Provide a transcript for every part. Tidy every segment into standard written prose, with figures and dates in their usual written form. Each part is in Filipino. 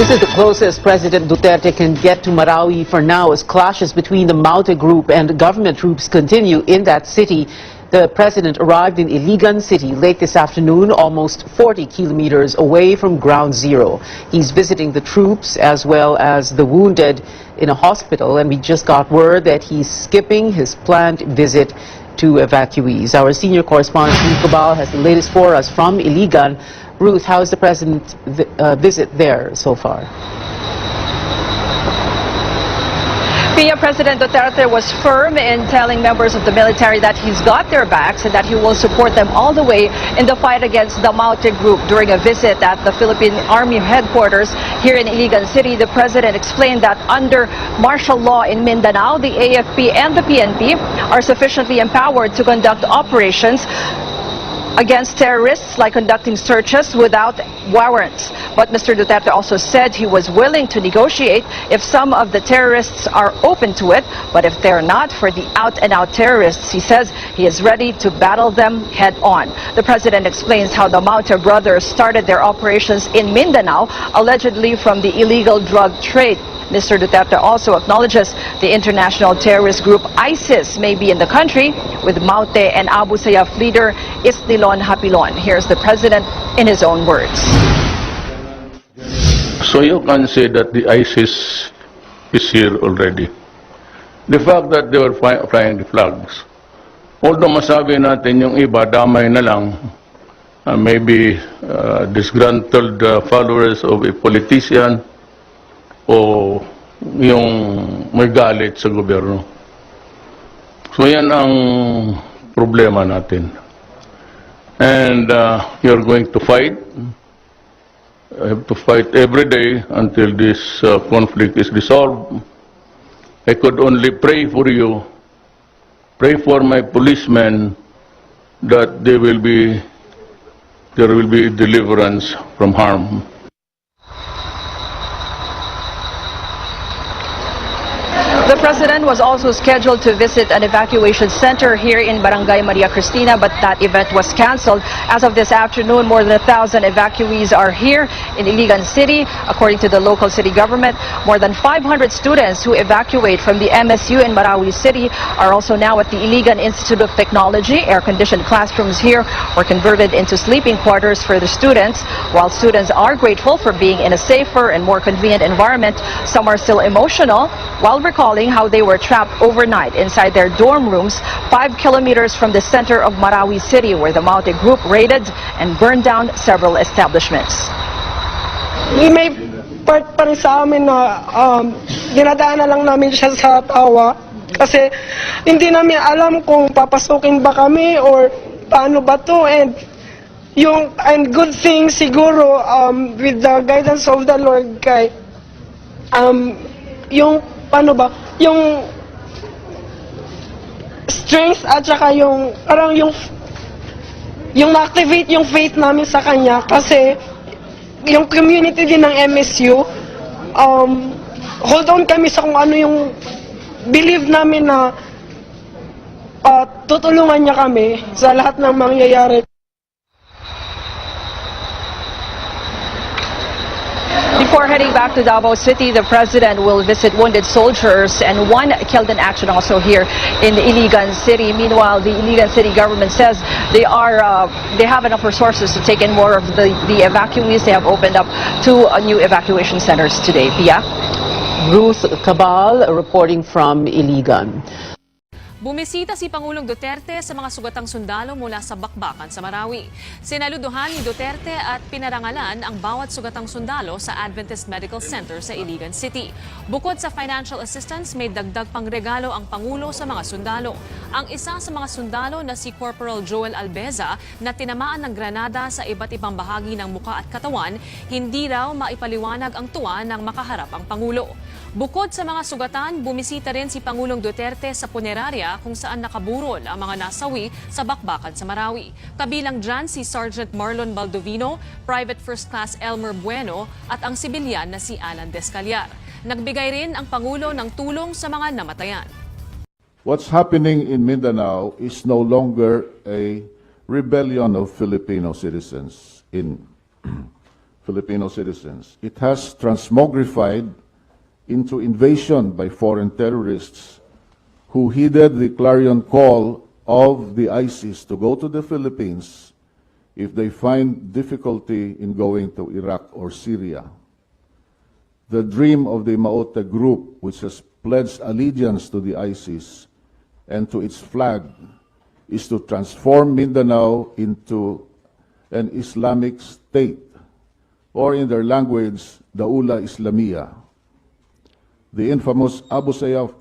This is the closest President Duterte can get to Marawi for now as clashes between the Maute group and government troops continue in that city. The president arrived in Iligan City late this afternoon, almost 40 kilometers away from ground zero. He's visiting the troops as well as the wounded in a hospital, and we just got word that he's skipping his planned visit to evacuees. Our senior correspondent, Ruth Cabal, has the latest for us from Iligan. Ruth, how is the president's visit there so far? Pia, President Duterte was firm in telling members of the military that he's got their backs and that he will support them all the way in the fight against the Maute group. During a visit at the Philippine Army headquarters here in Iligan City, the president explained that under martial law in Mindanao, the AFP and the PNP are sufficiently empowered to conduct operations against terrorists, like conducting searches without warrants. But Mr. Duterte also said he was willing to negotiate if some of the terrorists are open to it. But if they're not, for the out-and-out terrorists, he says he is ready to battle them head-on. The president explains how the Maute brothers started their operations in Mindanao, allegedly from the illegal drug trade. Mr. Duterte also acknowledges the international terrorist group ISIS may be in the country, with Maute and Abu Sayyaf leader Isnilon Hapilon. Here's the president in his own words. So you can say that the ISIS is here already. The fact that they were flying the flags, although masabi natin yung iba damay na lang, maybe disgruntled followers of a politician, o yung may galit sa gobyerno. So yan ang problema natin. And you're going to fight. I have to fight every day until this conflict is resolved. I could only pray for you, pray for my policemen that there will be deliverance from harm. The president was also scheduled to visit an evacuation center here in Barangay Maria Cristina, but that event was canceled. As of this afternoon, more than 1,000 evacuees are here in Iligan City. According to the local city government, more than 500 students who evacuate from the MSU in Marawi City are also now at the Iligan Institute of Technology. Air-conditioned classrooms here were converted into sleeping quarters for the students. While students are grateful for being in a safer and more convenient environment, some are still emotional while recalling how they were trapped overnight inside their dorm rooms 5 kilometers from the center of Marawi City, where the Maute group raided and burned down several establishments. May part pa rin sa amin na dinadaanan lang namin siya sa tawa kasi hindi namin alam kung papasukin ba kami or paano ba to, and good thing siguro with the guidance of the Lord kay yung paano ba yung strength at saka yung parang yung na-activate yung faith namin sa kanya, kasi yung community din ng MSU hold on kami sa kung ano yung believe namin na tutulungan niya kami sa lahat ng mangyayari. Before heading back to Davao City, the president will visit wounded soldiers and one killed in action also here in Iligan City. Meanwhile, the Iligan City government says they have enough resources to take in more of the evacuees. They have opened up 2 new evacuation centers today. Pia? Ruth Cabal reporting from Iligan. Bumisita si Pangulong Duterte sa mga sugatang sundalo mula sa bakbakan sa Marawi. Sinaluduhan ni Duterte at pinarangalan ang bawat sugatang sundalo sa Adventist Medical Center sa Iligan City. Bukod sa financial assistance, may dagdag pang regalo ang Pangulo sa mga sundalo. Ang isa sa mga sundalo na si Corporal Joel Albeza na tinamaan ng granada sa iba't ibang bahagi ng muka at katawan, hindi raw maipaliwanag ang tuwa ng makaharap ang Pangulo. Bukod sa mga sugatan, bumisita rin si Pangulong Duterte sa punerarya kung saan nakaburol ang mga nasawi sa bakbakan sa Marawi. Kabilang dyan si Sergeant Marlon Baldovino, Private First Class Elmer Bueno at ang sibilyan na si Alan Descallar. Nagbigay rin ang Pangulo ng tulong sa mga namatayan. What's happening in Mindanao is no longer a rebellion of Filipino citizens in Filipino citizens. It has transmogrified into invasion by foreign terrorists who heeded the clarion call of the ISIS to go to the Philippines if they find difficulty in going to Iraq or Syria. The dream of the Maote group, which has pledged allegiance to the ISIS and to its flag, is to transform Mindanao into an Islamic state, or in their language, Daula Islamia. The infamous Abu Sayyaf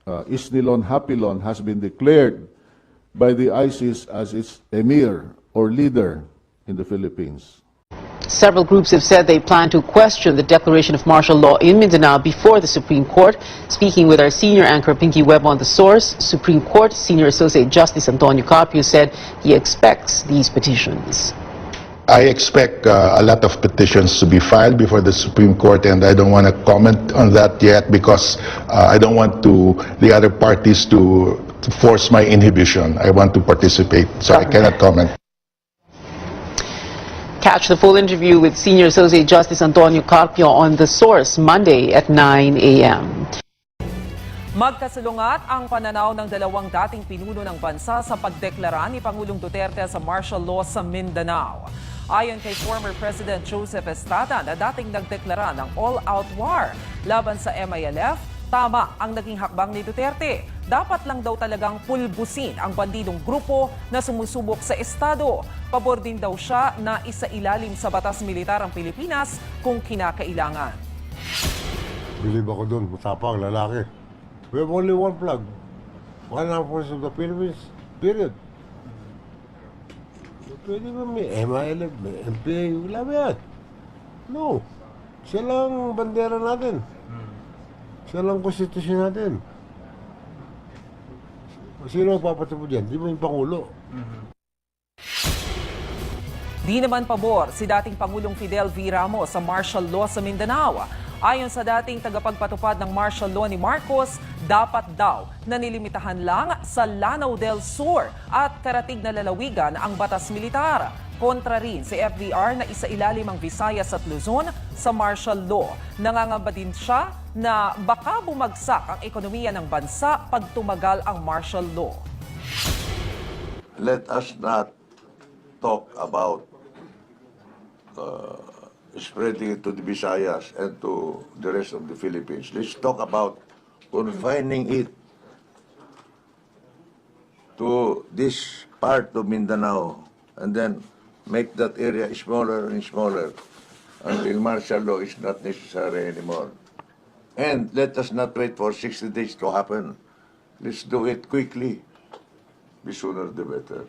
Isnilon Hapilon has been declared by the ISIS as its emir or leader in the Philippines. Several groups have said they plan to question the declaration of martial law in Mindanao before the Supreme Court. Speaking with our senior anchor Pinky Webb on The Source, Supreme Court Senior Associate Justice Antonio Carpio said he expects these petitions. I expect a lot of petitions to be filed before the Supreme Court, and I don't want to comment on that yet because I don't want the other parties to force my inhibition. I want to participate, so I cannot comment. Catch the full interview with Senior Associate Justice Antonio Carpio on The Source Monday at 9 a.m. Magkasalungat ang pananaw ng dalawang dating pinuno ng bansa sa pagdeklara ni Pangulong Duterte sa martial law sa Mindanao. Ayon kay former President Joseph Estrada na dating nagdeklara ng all-out war laban sa MILF, tama ang naging hakbang ni Duterte. Dapat lang daw talagang pulbusin ang bandidong grupo na sumusubok sa Estado. Pabor din daw siya na isailalim sa batas militar ang Pilipinas kung kinakailangan. Believe ako doon, matapang lalaki. We have only one flag. One armed forces of the Philippines, period. Pwede ba may MILF, may MPA, wala ba yan? No. Siya lang bandera natin. Siya lang konstitusyon natin. Sino ang papatupad dyan? Di ba yung Pangulo? Di naman pabor si dating Pangulong Fidel V. Ramos sa martial law sa Mindanao. Ayon sa dating tagapagpatupad ng martial law ni Marcos, dapat daw na nilimitahan lang sa Lanao del Sur at karatig na lalawigan ang batas militar. Kontra rin si FVR na isailalim ang Visayas at Luzon sa martial law. Nangangamba din siya na baka bumagsak ang ekonomiya ng bansa pag tumagal ang martial law. Let us not talk about spreading it to the Visayas and to the rest of the Philippines. Let's talk about confining it to this part of Mindanao and then make that area smaller and smaller until martial law is not necessary anymore. And let us not wait for 60 days to happen. Let's do it quickly. The sooner the better.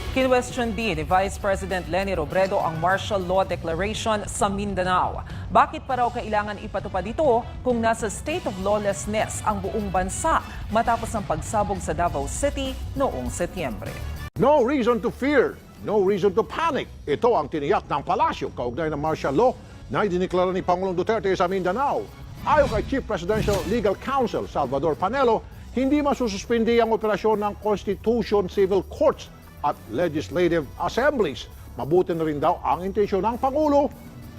Kinwestiyon din ni Vice President Leni Robredo ang martial law declaration sa Mindanao. Bakit pa raw kailangan ipatupad ito kung nasa state of lawlessness ang buong bansa matapos ang pagsabog sa Davao City noong Setyembre? No reason to fear, no reason to panic. Ito ang tiniyak ng palasyo kaugnay ng martial law na idineklara ni Pangulong Duterte sa Mindanao. Ayon kay Chief Presidential Legal Counsel Salvador Panelo, hindi masususpindi ang operasyon ng Constitution Civil Courts at Legislative Assemblies. Mabuti na rin daw ang intensyon ng Pangulo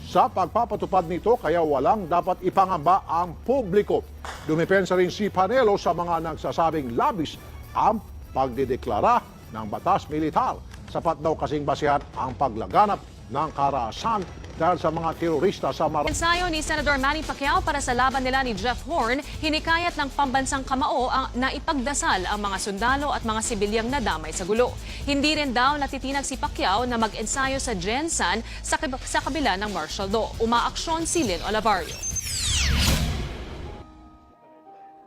sa pagpapatupad nito kaya walang dapat ipangamba ang publiko. Dumipensa rin si Panelo sa mga nagsasabing labis ang pagdideklara ng batas militar. Sapat daw kasing basihan ang paglaganap ng karahasan dahil sa mga terorista sa Marawi. Ensayo ni Senador Manny Pacquiao para sa laban nila ni Jeff Horn, hinikayat ng pambansang kamao na ipagdasal ang mga sundalo at mga sibilyang nadamay sa gulo. Hindi rin daw natitinag si Pacquiao na mag-ensayo sa Jensan sa kabila ng martial law. Umaaksyon si Lynn Olavarrio.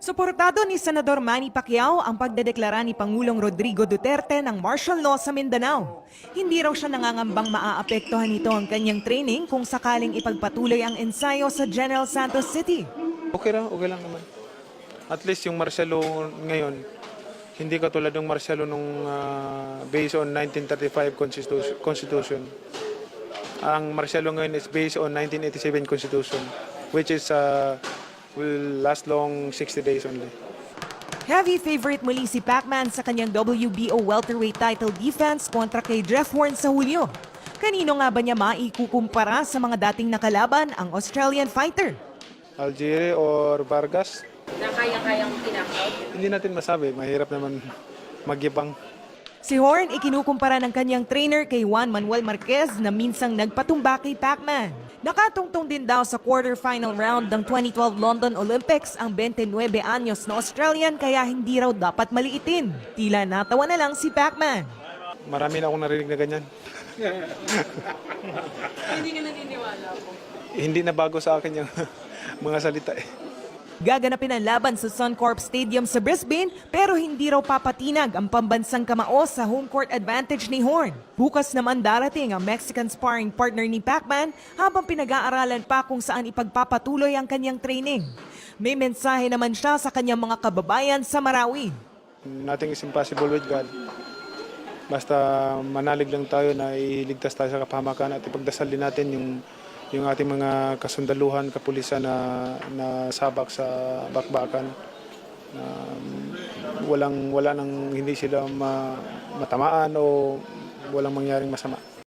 Suportado ni Senador Manny Pacquiao ang pagdedeklara ni Pangulong Rodrigo Duterte ng martial law sa Mindanao. Hindi raw siya nangangambang maaapektuhan nito ang kanyang training kung sakaling ipagpatuloy ang ensayo sa General Santos City. Okay lang naman. At least yung martial law ngayon, hindi katulad ng martial law nung based on 1935 Constitution. Ang martial law ngayon is based on 1987 Constitution, which is will last long 60 days only. Heavy favorite muli si Pacman sa kanyang WBO welterweight title defense kontra kay Jeff Horn sa Hulyo. Kanino nga ba niya maikukumpara sa mga dating nakalaban ang Australian fighter? Algieri or Vargas? Na kayang-kayang kinakaw? Hindi natin masabi. Mahirap naman magyabang. Si Horn ikinukumpara ng kanyang trainer kay Juan Manuel Marquez na minsang nagpatumba kay Pacman. Nakatungtong din daw sa quarterfinal round ng 2012 London Olympics ang 29 anyos na Australian kaya hindi raw dapat maliitin. Tila natawa na lang si Pacman. Marami na akong narinig na ganyan. Hindi ka naniniwala po. Hindi na bago sa akin yung mga salita eh. Gaganapin ang laban sa Suncorp Stadium sa Brisbane pero hindi raw papatinag ang pambansang kamao sa home court advantage ni Horn. Bukas naman darating ang Mexican sparring partner ni Pacman habang pinag-aaralan pa kung saan ipagpapatuloy ang kanyang training. May mensahe naman siya sa kanyang mga kababayan sa Marawi. Nothing is impossible with God. Basta manalig lang tayo na iligtas tayo sa kapahamakan at ipagdasal din natin yung ating mga kasundaluhan, kapulisan na sabak sa bakbakan. Wala nang hindi sila matamaan o walang mangyaring masama.